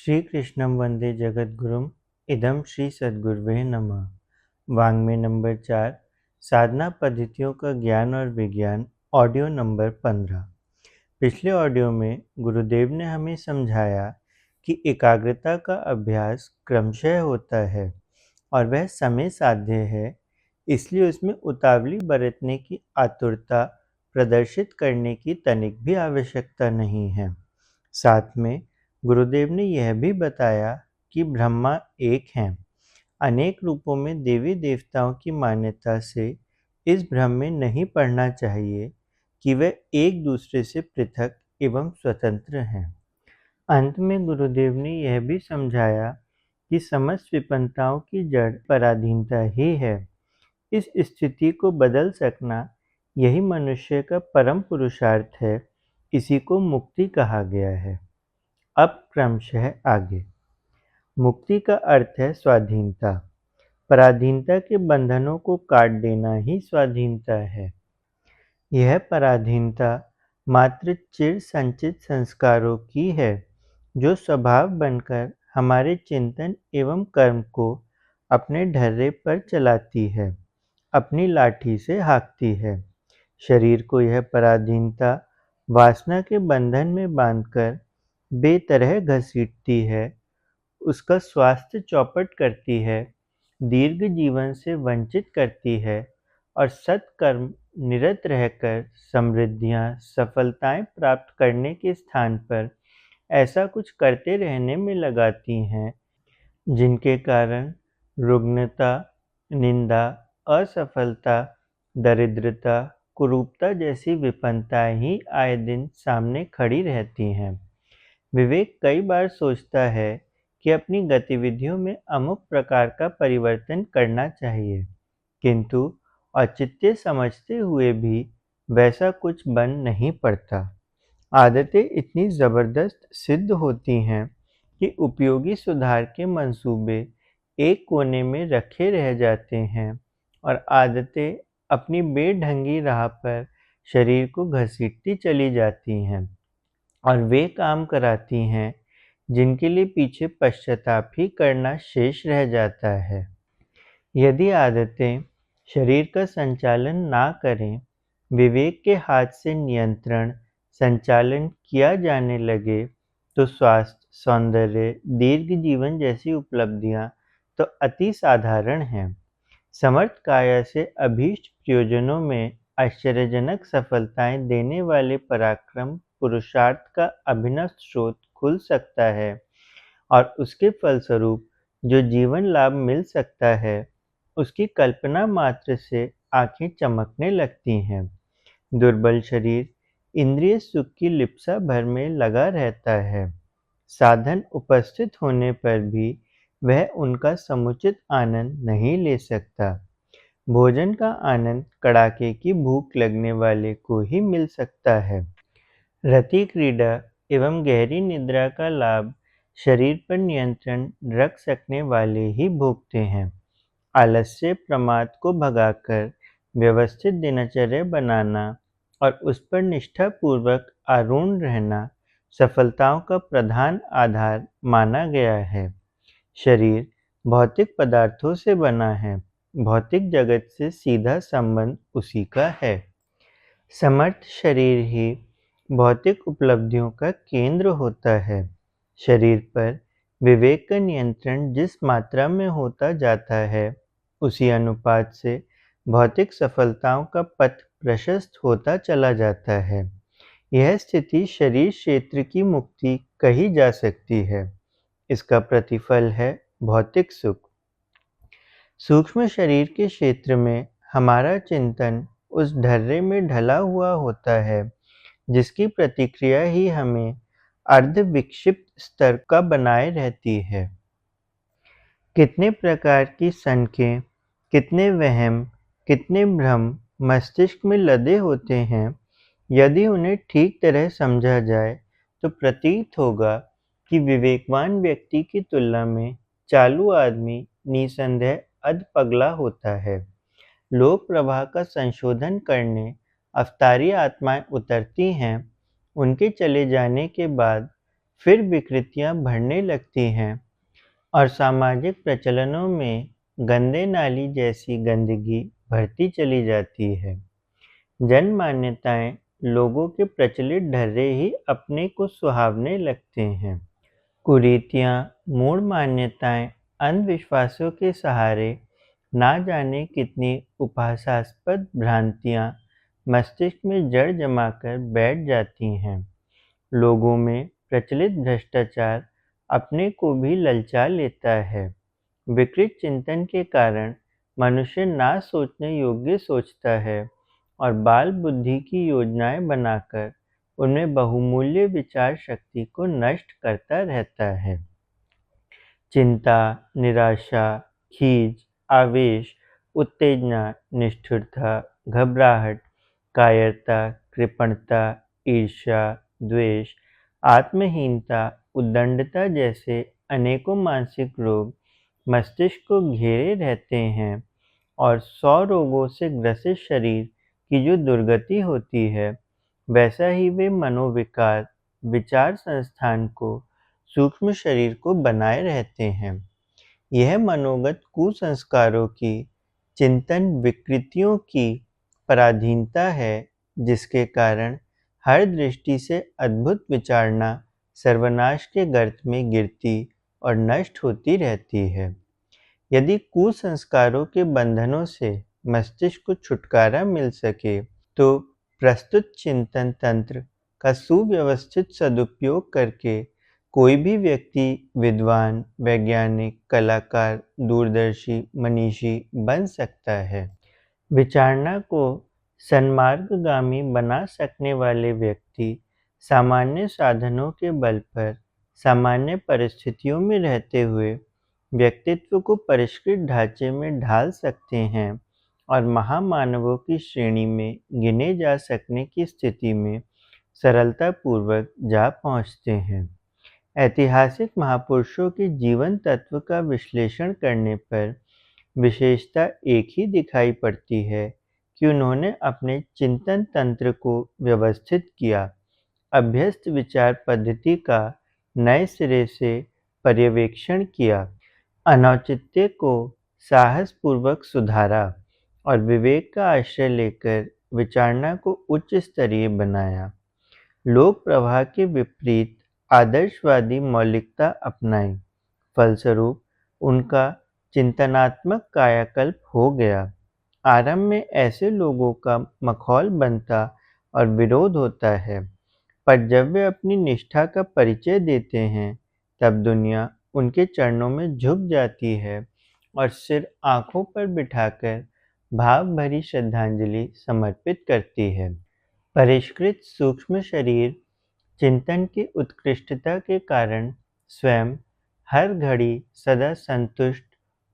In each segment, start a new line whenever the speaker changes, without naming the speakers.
श्रीकृष्णं वन्दे जगद्गुरुम् इदं श्री सद्गुरुवे नमः। वाङ्मय नंबर 4, साधना पद्धतियों का ज्ञान और विज्ञान, ऑडियो नंबर 15। पिछले ऑडियो में गुरुदेव ने हमें समझाया कि एकाग्रता का अभ्यास क्रमशः होता है और वह समय साध्य है, इसलिए उसमें उतावली बरतने की आतुरता प्रदर्शित करने की तनिक भी आवश्यकता नहीं है। साथ में गुरुदेव ने यह भी बताया कि ब्रह्मा एक हैं। अनेक रूपों में देवी देवताओं की मान्यता से इस भ्रम में नहीं पड़ना चाहिए कि वे एक दूसरे से पृथक एवं स्वतंत्र हैं। अंत में गुरुदेव ने यह भी समझाया कि समस्त विपन्नताओं की जड़ पराधीनता ही है। इस स्थिति को बदल सकना यही मनुष्य का परम पुरुषार्थ है। इसी को मुक्ति कहा गया है। अब क्रमशः आगे। मुक्ति का अर्थ है स्वाधीनता। पराधीनता के बंधनों को काट देना ही स्वाधीनता है। यह पराधीनता मात्र चिर संचित संस्कारों की है, जो स्वभाव बनकर हमारे चिंतन एवं कर्म को अपने ढर्रे पर चलाती है, अपनी लाठी से हाँकती है। शरीर को यह पराधीनता वासना के बंधन में बांधकर बेतरह घसीटती है, उसका स्वास्थ्य चौपट करती है, दीर्घ जीवन से वंचित करती है और सत्कर्म निरत रहकर समृद्धियाँ, सफलताएं प्राप्त करने के स्थान पर ऐसा कुछ करते रहने में लगाती हैं, जिनके कारण रुग्णता, निंदा, असफलता, दरिद्रता, कुरूपता जैसी विपन्नताएं ही आए दिन सामने खड़ी रहती हैं। विवेक कई बार सोचता है कि अपनी गतिविधियों में अमुक प्रकार का परिवर्तन करना चाहिए, किंतु औचित्य समझते हुए भी वैसा कुछ बन नहीं पड़ता। आदतें इतनी जबरदस्त सिद्ध होती हैं कि उपयोगी सुधार के मंसूबे एक कोने में रखे रह जाते हैं और आदतें अपनी बेढंगी राह पर शरीर को घसीटती चली जाती हैं और वे काम कराती हैं जिनके लिए पीछे पश्चाताप ही करना शेष रह जाता है। यदि आदतें शरीर का संचालन ना करें, विवेक के हाथ से नियंत्रण संचालन किया जाने लगे, तो स्वास्थ्य, सौंदर्य, दीर्घ जीवन जैसी उपलब्धियां तो अति साधारण हैं। समर्थ काया से अभीष्ट प्रयोजनों में आश्चर्यजनक सफलताएं देने वाले पराक्रम पुरुषार्थ का अभिनव स्रोत खुल सकता है और उसके फलस्वरूप जो जीवन लाभ मिल सकता है, उसकी कल्पना मात्र से आंखें चमकने लगती हैं। दुर्बल शरीर इंद्रिय सुख की लिप्सा भर में लगा रहता है। साधन उपस्थित होने पर भी वह उनका समुचित आनंद नहीं ले सकता। भोजन का आनंद कड़ाके की भूख लगने वाले को ही मिल सकता है। रति क्रीड़ा एवं गहरी निद्रा का लाभ शरीर पर नियंत्रण रख सकने वाले ही भोगते हैं। आलस्य प्रमाद को भगाकर व्यवस्थित दिनचर्या बनाना और उस पर निष्ठापूर्वक आरूढ़ रहना सफलताओं का प्रधान आधार माना गया है। शरीर भौतिक पदार्थों से बना है, भौतिक जगत से सीधा संबंध उसी का है। समर्थ शरीर ही भौतिक उपलब्धियों का केंद्र होता है। शरीर पर विवेक का नियंत्रण जिस मात्रा में होता जाता है, उसी अनुपात से भौतिक सफलताओं का पथ प्रशस्त होता चला जाता है। यह स्थिति शरीर क्षेत्र की मुक्ति कही जा सकती है। इसका प्रतिफल है भौतिक सुख। सूक्ष्म शरीर के क्षेत्र में हमारा चिंतन उस ढर्रे में ढला हुआ होता है, जिसकी प्रतिक्रिया ही हमें अर्धविक्षिप्त स्तर का बनाए रहती है। कितने प्रकार की सनकें, कितने वहम, कितने भ्रम मस्तिष्क में लदे होते हैं। यदि उन्हें ठीक तरह समझा जाए तो प्रतीत होगा कि विवेकवान व्यक्ति की तुलना में चालू आदमी निसंदेह अधपगला होता है। लोक प्रवाह का संशोधन करने अवतारी आत्माएं उतरती हैं। उनके चले जाने के बाद फिर विकृतियां बढ़ने लगती हैं और सामाजिक प्रचलनों में गंदे नाली जैसी गंदगी बढ़ती चली जाती है। जन मान्यताएं लोगों के प्रचलित ढर्रे ही अपने को सुहावने लगते हैं। कुरीतियाँ, मूढ़ मान्यताएं, अंधविश्वासों के सहारे ना जाने कितनी उपहासास्पद भ्रांतियाँ मस्तिष्क में जड़ जमाकर बैठ जाती हैं। लोगों में प्रचलित भ्रष्टाचार अपने को भी ललचा लेता है। विकृत चिंतन के कारण मनुष्य ना सोचने योग्य सोचता है और बाल बुद्धि की योजनाएं बनाकर उनमें बहुमूल्य विचार शक्ति को नष्ट करता रहता है। चिंता, निराशा, खीज, आवेश, उत्तेजना, निष्ठुरता, घबराहट, कायरता, कृपणता, ईर्ष्या, द्वेष, आत्महीनता, उद्दंडता जैसे अनेकों मानसिक रोग मस्तिष्क को घेरे रहते हैं और 100 रोगों से ग्रसित शरीर की जो दुर्गति होती है, वैसा ही वे मनोविकार विचार संस्थान को सूक्ष्म शरीर को बनाए रहते हैं। यह मनोगत कुसंस्कारों की चिंतन विकृतियों की पराधीनता है, जिसके कारण हर दृष्टि से अद्भुत विचारणा सर्वनाश के गर्त में गिरती और नष्ट होती रहती है। यदि कुसंस्कारों के बंधनों से मस्तिष्क को छुटकारा मिल सके, तो प्रस्तुत चिंतन तंत्र का सुव्यवस्थित सदुपयोग करके कोई भी व्यक्ति विद्वान, वैज्ञानिक, कलाकार, दूरदर्शी, मनीषी बन सकता है। विचारणा को सन्मार्गगामी बना सकने वाले व्यक्ति सामान्य साधनों के बल पर सामान्य परिस्थितियों में रहते हुए व्यक्तित्व को परिष्कृत ढांचे में ढाल सकते हैं और महामानवों की श्रेणी में गिने जा सकने की स्थिति में सरलतापूर्वक जा पहुँचते हैं। ऐतिहासिक महापुरुषों के जीवन तत्व का विश्लेषण करने पर विशेषता एक ही दिखाई पड़ती है कि उन्होंने अपने चिंतन तंत्र को व्यवस्थित किया, अभ्यस्त विचार पद्धति का नए सिरे से पर्यवेक्षण किया, अनौचित्य को साहसपूर्वक सुधारा और विवेक का आश्रय लेकर विचारणा को उच्च स्तरीय बनाया। लोक प्रवाह के विपरीत आदर्शवादी मौलिकता अपनाई, फलस्वरूप उनका चिंतनात्मक कायाकल्प हो गया। आरंभ में ऐसे लोगों का मखौल बनता और विरोध होता है, पर जब वे अपनी निष्ठा का परिचय देते हैं, तब दुनिया उनके चरणों में झुक जाती है और सिर आंखों पर बिठाकर भाव भरी श्रद्धांजलि समर्पित करती है। परिष्कृत सूक्ष्म शरीर चिंतन की उत्कृष्टता के कारण स्वयं हर घड़ी सदा संतुष्ट,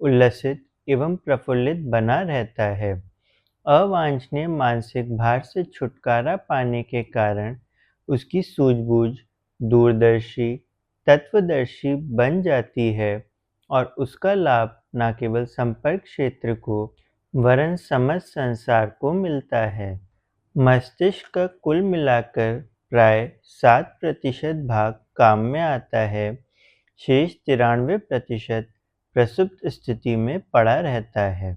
उल्लसित एवं प्रफुल्लित बना रहता है। अवांछनीय मानसिक भार से छुटकारा पाने के कारण उसकी सूझबूझ दूरदर्शी, तत्वदर्शी बन जाती है और उसका लाभ न केवल संपर्क क्षेत्र को वरन समस्त संसार को मिलता है। मस्तिष्क का कुल मिलाकर प्राय 7% भाग काम में आता है, शेष 93% प्रसुप्त स्थिति में पड़ा रहता है।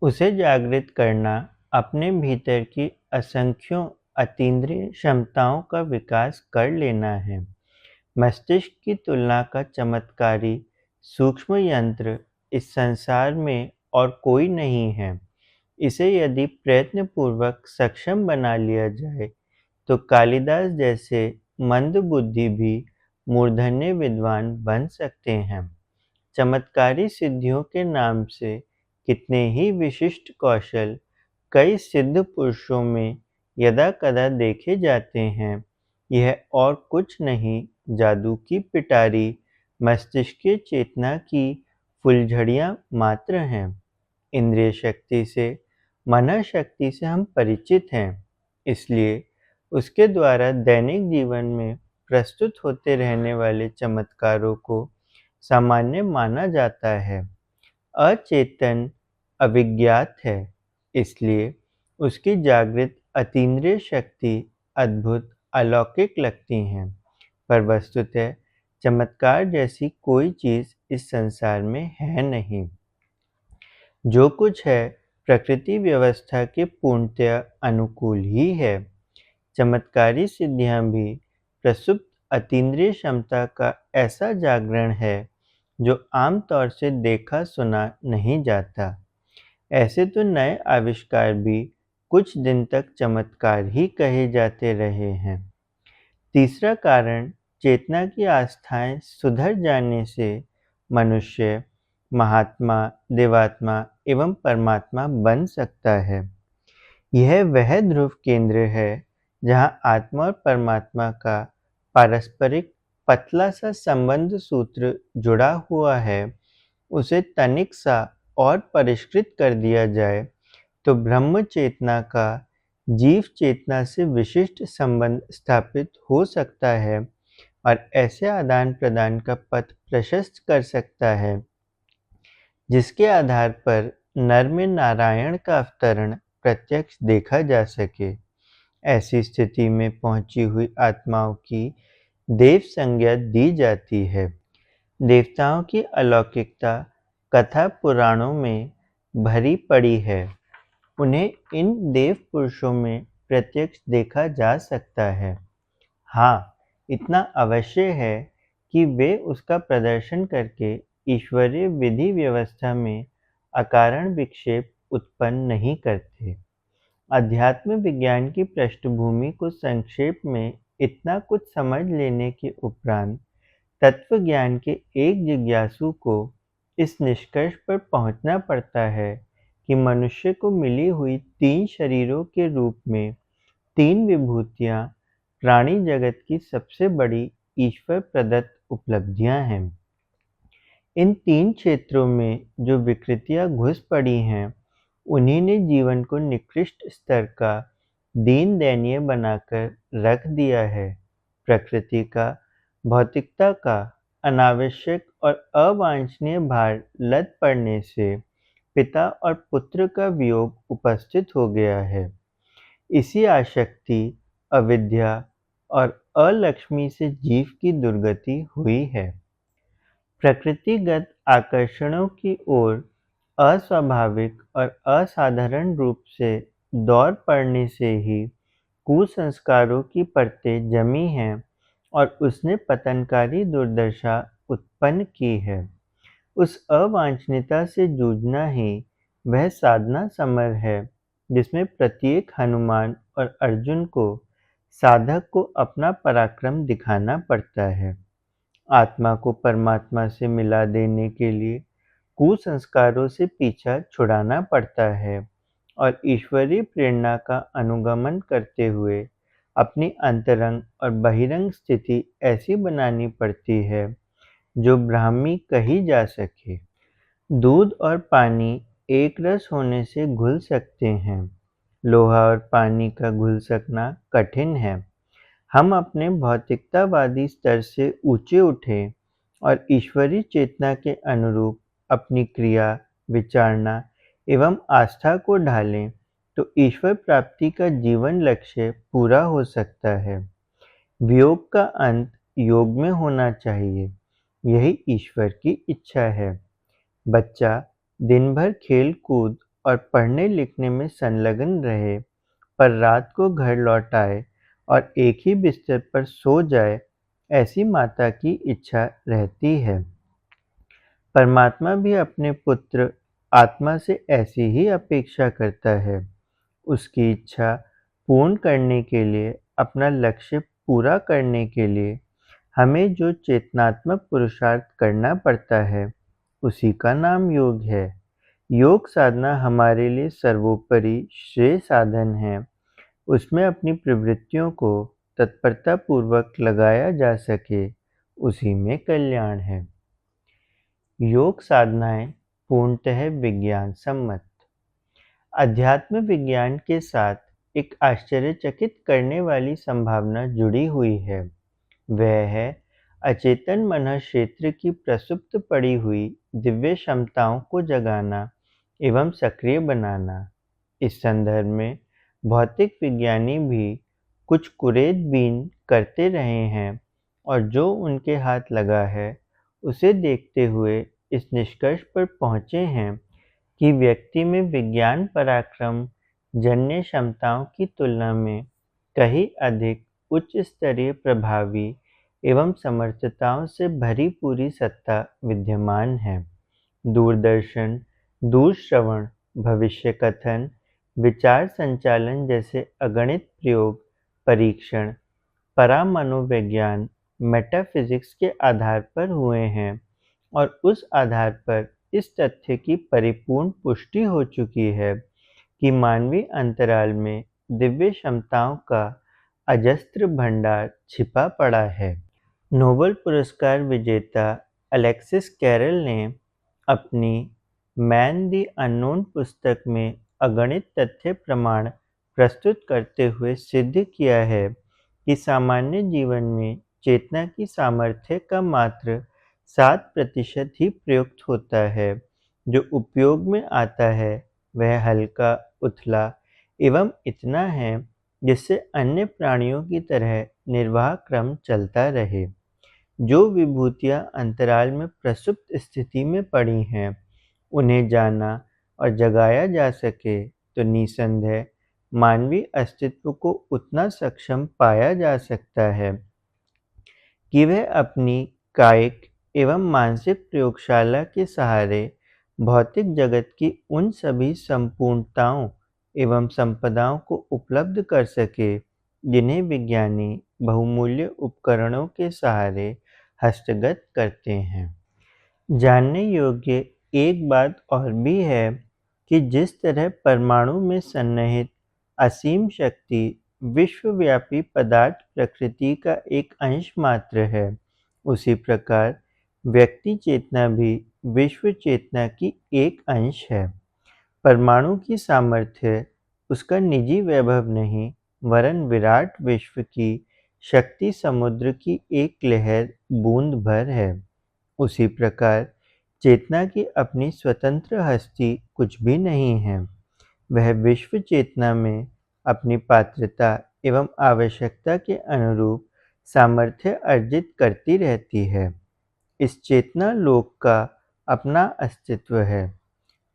उसे जागृत करना अपने भीतर की असंख्यों अतीन्द्रिय क्षमताओं का विकास कर लेना है। मस्तिष्क की तुलना का चमत्कारी सूक्ष्म यंत्र इस संसार में और कोई नहीं है। इसे यदि प्रयत्नपूर्वक सक्षम बना लिया जाए, तो कालिदास जैसे मंदबुद्धि भी मूर्धन्य विद्वान बन सकते हैं। चमत्कारी सिद्धियों के नाम से कितने ही विशिष्ट कौशल कई सिद्ध पुरुषों में यदाकदा देखे जाते हैं। यह और कुछ नहीं, जादू की पिटारी, मस्तिष्कीय चेतना की फुलझड़ियाँ मात्र हैं। इंद्रिय शक्ति से, मन शक्ति से हम परिचित हैं, इसलिए उसके द्वारा दैनिक जीवन में प्रस्तुत होते रहने वाले चमत्कारों को सामान्य माना जाता है। अचेतन अविज्ञात है, इसलिए उसकी जागृत अतीन्द्रिय शक्ति अद्भुत अलौकिक लगती हैं, पर वस्तुतः चमत्कार जैसी कोई चीज़ इस संसार में है नहीं। जो कुछ है प्रकृति व्यवस्था के पूर्णतया अनुकूल ही है। चमत्कारी सिद्धियां भी प्रसुप्त अतीन्द्रिय क्षमता का ऐसा जागरण है जो आमतौर से देखा सुना नहीं जाता। ऐसे तो नए आविष्कार भी कुछ दिन तक चमत्कार ही कहे जाते रहे हैं। तीसरा कारण चेतना की आस्थाएं सुधर जाने से मनुष्य महात्मा, देवात्मा एवं परमात्मा बन सकता है। यह वह ध्रुव केंद्र है जहाँ आत्मा और परमात्मा का पारस्परिक पतला सा संबंध सूत्र जुड़ा हुआ है। उसे तनिक सा और परिष्कृत कर दिया जाए तो ब्रह्म चेतना का जीव चेतना से विशिष्ट संबंध स्थापित हो सकता है और ऐसे आदान प्रदान का पथ प्रशस्त कर सकता है जिसके आधार पर नर में नारायण का अवतरण प्रत्यक्ष देखा जा सके। ऐसी स्थिति में पहुंची हुई आत्माओं की देव संज्ञा दी जाती है। देवताओं की अलौकिकता कथा पुराणों में भरी पड़ी है। उन्हें इन देव पुरुषों में प्रत्यक्ष देखा जा सकता है। हाँ, इतना अवश्य है कि वे उसका प्रदर्शन करके ईश्वरीय विधि व्यवस्था में अकारण विक्षेप उत्पन्न नहीं करते। अध्यात्म विज्ञान की पृष्ठभूमि को संक्षेप में इतना कुछ समझ लेने के उपरांत तत्व ज्ञान के एक जिज्ञासु को इस निष्कर्ष पर पहुंचना पड़ता है कि मनुष्य को मिली हुई 3 शरीरों के रूप में 3 विभूतियां प्राणी जगत की सबसे बड़ी ईश्वर प्रदत्त उपलब्धियां हैं। इन 3 क्षेत्रों में जो विकृतियां घुस पड़ी हैं, उन्हीं ने जीवन को निकृष्ट स्तर का दीन दयनीय बनाकर रख दिया है। प्रकृति का, भौतिकता का अनावश्यक और अवांछनीय भार लद पड़ने से पिता और पुत्र का वियोग उपस्थित हो गया है। इसी आसक्ति, अविद्या और अलक्ष्मी से जीव की दुर्गति हुई है। प्रकृतिगत आकर्षणों की ओर अस्वाभाविक और असाधारण रूप से दौड़ पड़ने से ही कुसंस्कारों की परतें जमी हैं और उसने पतनकारी दुर्दशा उत्पन्न की है। उस अवांछनीयता से जूझना ही वह साधना समर है जिसमें प्रत्येक हनुमान और अर्जुन को साधक को अपना पराक्रम दिखाना पड़ता है। आत्मा को परमात्मा से मिला देने के लिए कुसंस्कारों से पीछा छुड़ाना पड़ता है और ईश्वरीय प्रेरणा का अनुगमन करते हुए अपनी अंतरंग और बहिरंग स्थिति ऐसी बनानी पड़ती है जो ब्राह्मी कही जा सके। दूध और पानी एक रस होने से घुल सकते हैं, लोहा और पानी का घुल सकना कठिन है। हम अपने भौतिकतावादी स्तर से ऊंचे उठें और ईश्वरीय चेतना के अनुरूप अपनी क्रिया, विचारणा एवं आस्था को ढालें तो ईश्वर प्राप्ति का जीवन लक्ष्य पूरा हो सकता है। वियोग का अंत योग में होना चाहिए, यही ईश्वर की इच्छा है। बच्चा दिन भर खेल कूद और पढ़ने लिखने में संलग्न रहे पर रात को घर लौट आए और एक ही बिस्तर पर सो जाए, ऐसी माता की इच्छा रहती है। परमात्मा भी अपने पुत्र आत्मा से ऐसी ही अपेक्षा करता है। उसकी इच्छा पूर्ण करने के लिए, अपना लक्ष्य पूरा करने के लिए हमें जो चेतनात्मक पुरुषार्थ करना पड़ता है, उसी का नाम योग है। योग साधना हमारे लिए सर्वोपरि श्रेय साधन है। उसमें अपनी प्रवृत्तियों को तत्परतापूर्वक लगाया जा सके, उसी में कल्याण है। योग साधनाएं पूर्णतः विज्ञान सम्मत। अध्यात्म विज्ञान के साथ एक आश्चर्यचकित करने वाली संभावना जुड़ी हुई है। वह है अचेतन मन क्षेत्र की प्रसुप्त पड़ी हुई दिव्य क्षमताओं को जगाना एवं सक्रिय बनाना। इस संदर्भ में भौतिक विज्ञानी भी कुछ कुरेदबीन करते रहे हैं और जो उनके हाथ लगा है उसे देखते हुए इस निष्कर्ष पर पहुँचे हैं कि व्यक्ति में विज्ञान पराक्रम जन्य क्षमताओं की तुलना में कहीं अधिक उच्च स्तरीय प्रभावी एवं समर्थताओं से भरी पूरी सत्ता विद्यमान है। दूरदर्शन, दूरश्रवण, भविष्य कथन, विचार संचालन जैसे अगणित प्रयोग, परीक्षण, परामनोविज्ञान, मेटाफिजिक्स के आधार पर हुए हैं और उस आधार पर इस तथ्य की परिपूर्ण पुष्टि हो चुकी है कि मानवीय अंतराल में दिव्य क्षमताओं का अजस्त्र भंडार छिपा पड़ा है। नोबेल पुरस्कार विजेता अलेक्सिस कैरल ने अपनी मैन द अननोन पुस्तक में अगणित तथ्य प्रमाण प्रस्तुत करते हुए सिद्ध किया है कि सामान्य जीवन में चेतना की सामर्थ्य का मात्र 7% ही प्रयुक्त होता है। जो उपयोग में आता है वह हल्का, उथला एवं इतना है जिससे अन्य प्राणियों की तरह निर्वाह क्रम चलता रहे। जो विभूतियाँ अंतराल में प्रसुप्त स्थिति में पड़ी हैं, उन्हें जाना और जगाया जा सके तो निसंदेह मानवीय अस्तित्व को उतना सक्षम पाया जा सकता है कि वह अपनी कायिक एवं मानसिक प्रयोगशाला के सहारे भौतिक जगत की उन सभी संपूर्णताओं एवं संपदाओं को उपलब्ध कर सके जिन्हें विज्ञानी बहुमूल्य उपकरणों के सहारे हस्तगत करते हैं। जानने योग्य एक बात और भी है कि जिस तरह परमाणु में सन्निहित असीम शक्ति विश्वव्यापी पदार्थ प्रकृति का एक अंश मात्र है, उसी प्रकार व्यक्ति चेतना भी विश्व चेतना की एक अंश है। परमाणु की सामर्थ्य उसका निजी वैभव नहीं, वरन विराट विश्व की शक्ति समुद्र की एक लहर बूंद भर है। उसी प्रकार चेतना की अपनी स्वतंत्र हस्ती कुछ भी नहीं है। वह विश्व चेतना में अपनी पात्रता एवं आवश्यकता के अनुरूप सामर्थ्य अर्जित करती रहती है। इस चेतना लोक का अपना अस्तित्व है।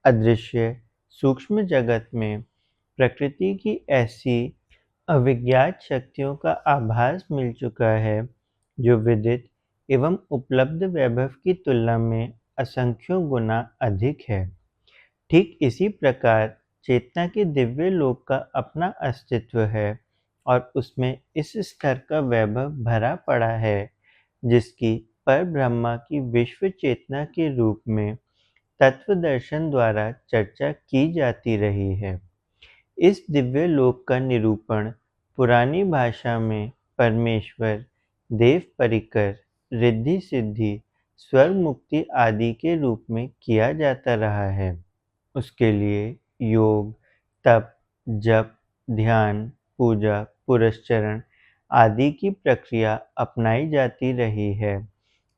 अदृश्य सूक्ष्म जगत में प्रकृति की ऐसी अविज्ञात शक्तियों का आभास मिल चुका है जो विदित एवं उपलब्ध वैभव की तुलना में असंख्यों गुना अधिक है। ठीक इसी प्रकार चेतना के दिव्य लोक का अपना अस्तित्व है और उसमें इस स्तर का वैभव भरा पड़ा है जिसकी परब्रह्मा की विश्व चेतना के रूप में तत्वदर्शन द्वारा चर्चा की जाती रही है। इस दिव्य लोक का निरूपण पुरानी भाषा में परमेश्वर, देव परिकर, रिद्धि सिद्धि, स्वर्ग मुक्ति आदि के रूप में किया जाता रहा है। उसके लिए योग, तप, जप, ध्यान, पूजा, पुरस्चरण आदि की प्रक्रिया अपनाई जाती रही है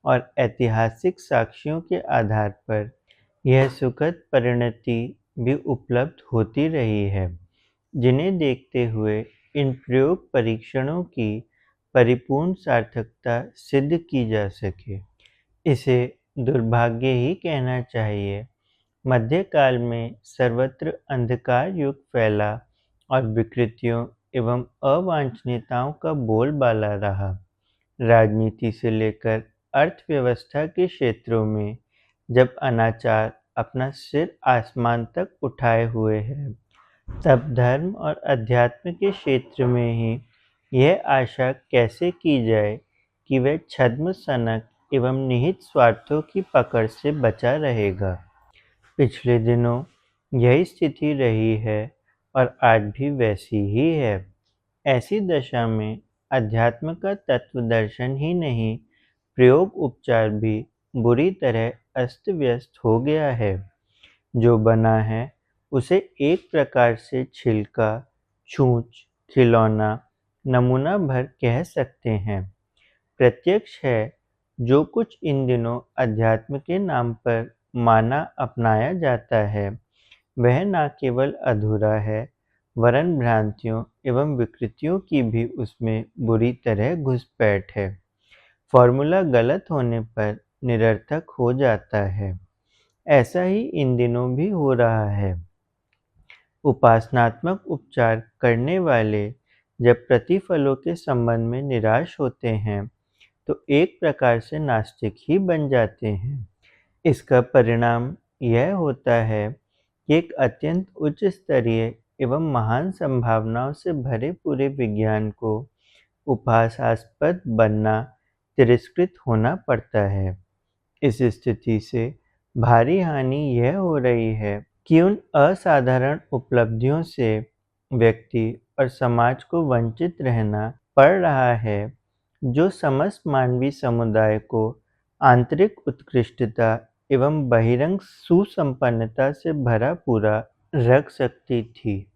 और ऐतिहासिक साक्ष्यों के आधार पर यह सुखद परिणति भी उपलब्ध होती रही है, जिन्हें देखते हुए इन प्रयोग परीक्षणों की परिपूर्ण सार्थकता सिद्ध की जा सके। इसे दुर्भाग्य ही कहना चाहिए। मध्यकाल में सर्वत्र अंधकार युग फैला और विकृतियों एवं अवांछनीयताओं का बोलबाला रहा। राजनीति से लेकर अर्थव्यवस्था के क्षेत्रों में जब अनाचार अपना सिर आसमान तक उठाए हुए है, तब धर्म और अध्यात्म के क्षेत्र में ही यह आशा कैसे की जाए कि वह छद्म सनक एवं निहित स्वार्थों की पकड़ से बचा रहेगा। पिछले दिनों यही स्थिति रही है और आज भी वैसी ही है। ऐसी दशा में अध्यात्म का तत्वदर्शन ही नहीं, प्रयोग उपचार भी बुरी तरह अस्त व्यस्त हो गया है। जो बना है उसे एक प्रकार से छिलका, छूछ, खिलौना, नमूना भर कह सकते हैं। प्रत्यक्ष है जो कुछ इन दिनों अध्यात्म के नाम पर माना अपनाया जाता है, वह न केवल अधूरा है वरन भ्रांतियों एवं विकृतियों की भी उसमें बुरी तरह घुसपैठ है। फॉर्मूला गलत होने पर निरर्थक हो जाता है। ऐसा ही इन दिनों भी हो रहा है। उपासनात्मक उपचार करने वाले जब प्रतिफलों के संबंध में निराश होते हैं, तो एक प्रकार से नास्तिक ही बन जाते हैं। इसका परिणाम यह होता है कि एक अत्यंत उच्च स्तरीय एवं महान संभावनाओं से भरे पूरे विज्ञान को उपहासास्पद बनना, तिरस्कृत होना पड़ता है। इस स्थिति से भारी हानि यह हो रही है कि उन असाधारण उपलब्धियों से व्यक्ति और समाज को वंचित रहना पड़ रहा है, जो समस्त मानवीय समुदाय को आंतरिक उत्कृष्टता एवं बहिरंग सुसंपन्नता से भरा पूरा रख सकती थी।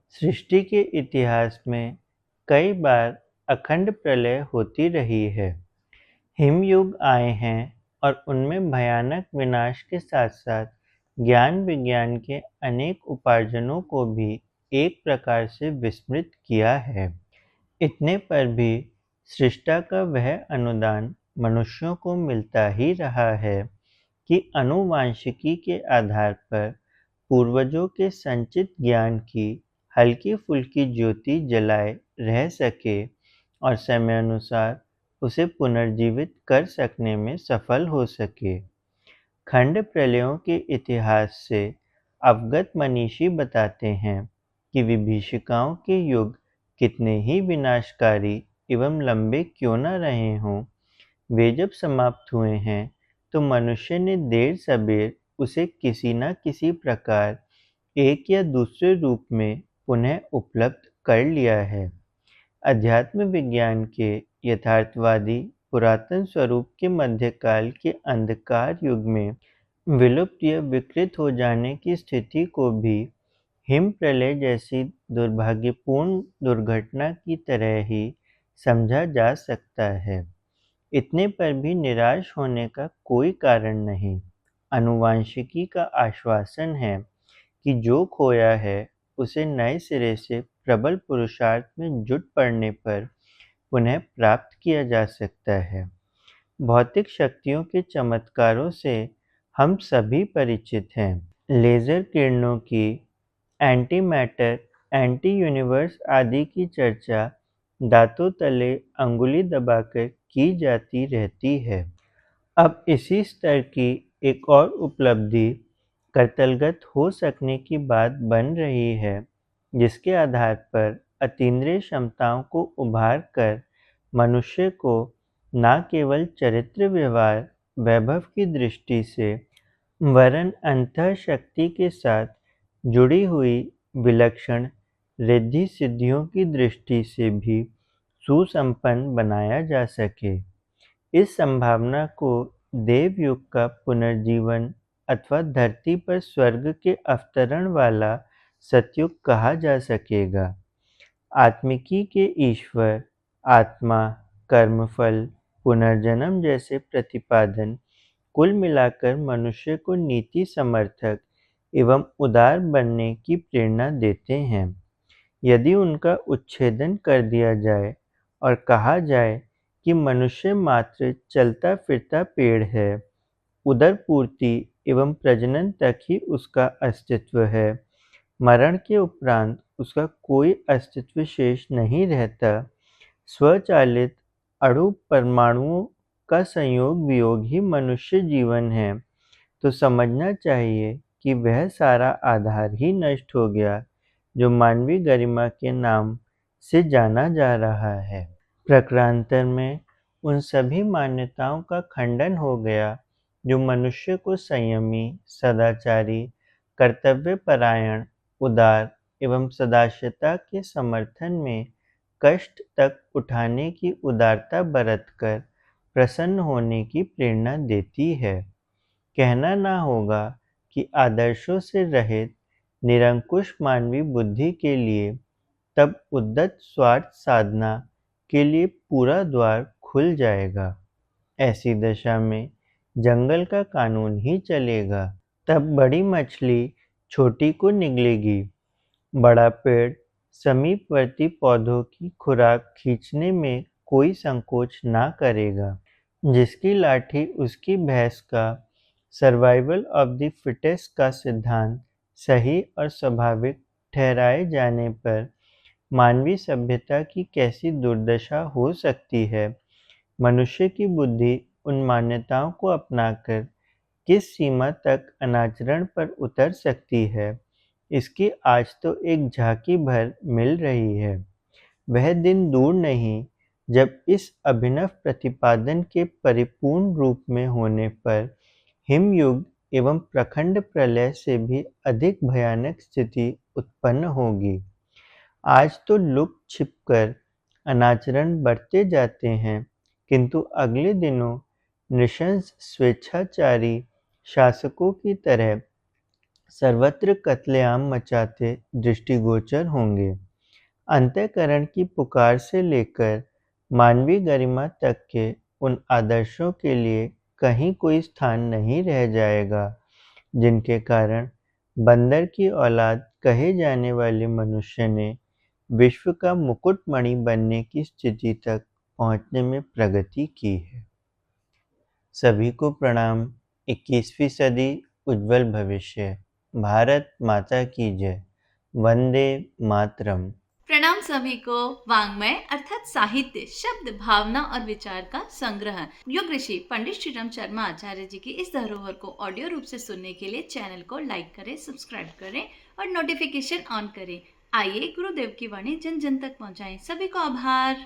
सृष्टि के इतिहास में कई बार अखंड प्रलय होती रही है। हिमयुग आए हैं और उनमें भयानक विनाश के साथ-साथ ज्ञान विज्ञान के अनेक उपार्जनों को भी एक प्रकार से विस्मृत किया है। इतने पर भी सृष्टा का वह अनुदान मनुष्यों को मिलता ही रहा है कि आनुवांशिकी के आधार पर पूर्वजों के संचित ज्ञान की हल्की-फुल्की ज्योति जलाए रह सके और समयानुसार उसे पुनर्जीवित कर सकने में सफल हो सके। खंड प्रलयों के इतिहास से अवगत मनीषी बताते हैं कि विभीषिकाओं के युग कितने ही विनाशकारी एवं लंबे क्यों न रहे हों, वे जब समाप्त हुए हैं, तो मनुष्य ने देर सबेर उसे किसी न किसी प्रकार एक या दूसरे रूप में पुनः उपलब्ध कर लिया है। अध्यात्म विज्ञान के यथार्थवादी पुरातन स्वरूप के मध्यकाल के अंधकार युग में विलुप्त या विकृत हो जाने की स्थिति को भी हिम प्रलय जैसी दुर्भाग्यपूर्ण दुर्घटना की तरह ही समझा जा सकता है। इतने पर भी निराश होने का कोई कारण नहीं। आनुवांशिकी का आश्वासन है कि जो खोया है उसे नए सिरे से प्रबल पुरुषार्थ में जुट पड़ने पर पुनः प्राप्त किया जा सकता है। भौतिक शक्तियों के चमत्कारों से हम सभी परिचित हैं। लेज़र किरणों की, एंटी मैटर, एंटी यूनिवर्स आदि की चर्चा दांतों तले अंगुली दबाकर की जाती रहती है। अब इसी स्तर की एक और उपलब्धि कर्तलगत हो सकने की बात बन रही है, जिसके आधार पर अतीन्द्रिय क्षमताओं को उभार कर मनुष्य को न केवल चरित्र व्यवहार वैभव की दृष्टि से, वरन अंतःशक्ति के साथ जुड़ी हुई विलक्षण रिद्धि सिद्धियों की दृष्टि से भी सुसंपन्न बनाया जा सके। इस संभावना को देवयुग का पुनर्जीवन अथवा धरती पर स्वर्ग के अवतरण वाला सतयुग कहा जा सकेगा। आत्मिकी के ईश्वर, आत्मा, कर्मफल, पुनर्जन्म जैसे प्रतिपादन कुल मिलाकर मनुष्य को नीति समर्थक एवं उदार बनने की प्रेरणा देते हैं। यदि उनका उच्छेदन कर दिया जाए और कहा जाए कि मनुष्य मात्र चलता फिरता पेड़ है, उदर पूर्ति एवं प्रजनन तक ही उसका अस्तित्व है, मरण के उपरांत उसका कोई अस्तित्व शेष नहीं रहता, स्वचालित अणु परमाणुओं का संयोग वियोग ही मनुष्य जीवन है, तो समझना चाहिए कि वह सारा आधार ही नष्ट हो गया जो मानवीय गरिमा के नाम से जाना जा रहा है। प्रकारांतर में उन सभी मान्यताओं का खंडन हो गया जो मनुष्य को संयमी, सदाचारी, कर्तव्यपरायण, उदार एवं सदाशयता के समर्थन में कष्ट तक उठाने की उदारता बरतकर प्रसन्न होने की प्रेरणा देती है। कहना ना होगा कि आदर्शों से रहित निरंकुश मानवीय बुद्धि के लिए तब उद्यत स्वार्थ साधना के लिए पूरा द्वार खुल जाएगा। ऐसी दशा में जंगल का कानून ही चलेगा। तब बड़ी मछली छोटी को निगलेगी, बड़ा पेड़ समीपवर्ती पौधों की खुराक खींचने में कोई संकोच ना करेगा। जिसकी लाठी उसकी भैंस का सर्वाइवल ऑफ द फिटेस्ट का सिद्धांत सही और स्वाभाविक ठहराए जाने पर मानवीय सभ्यता की कैसी दुर्दशा हो सकती है। मनुष्य की बुद्धि उन मान्यताओं को अपनाकर किस सीमा तक अनाचरण पर उतर सकती है, इसकी आज तो एक झांकी भर मिल रही है। वह दिन दूर नहीं जब इस अभिनव प्रतिपादन के परिपूर्ण रूप में होने पर हिमयुग एवं प्रखंड प्रलय से भी अधिक भयानक स्थिति उत्पन्न होगी। आज तो लुक छिपकर अनाचरण बढ़ते जाते हैं, किंतु अगले दिनों नृशंस स्वेच्छाचारी शासकों की तरह सर्वत्र कत्लेआम मचाते दृष्टिगोचर होंगे। अंतःकरण की पुकार से लेकर मानवीय गरिमा तक के उन आदर्शों के लिए कहीं कोई स्थान नहीं रह जाएगा, जिनके कारण बंदर की औलाद कहे जाने वाले मनुष्य ने विश्व का मुकुटमणि बनने की स्थिति तक पहुँचने में प्रगति की है। सभी को प्रणाम। 21वीं सदी उज्जवल भविष्य। भारत माता की जय। वंदे मातरम।
प्रणाम सभी को। वाङ्मय अर्थात साहित्य, शब्द, भावना और विचार का संग्रह। योग ऋषि पंडित श्रीराम शर्मा आचार्य जी की इस धरोहर को ऑडियो रूप से सुनने के लिए चैनल को लाइक करें, सब्सक्राइब करें और नोटिफिकेशन ऑन करें। आइए गुरुदेव की वाणी जन जन तक पहुंचाएं। सभी को आभार।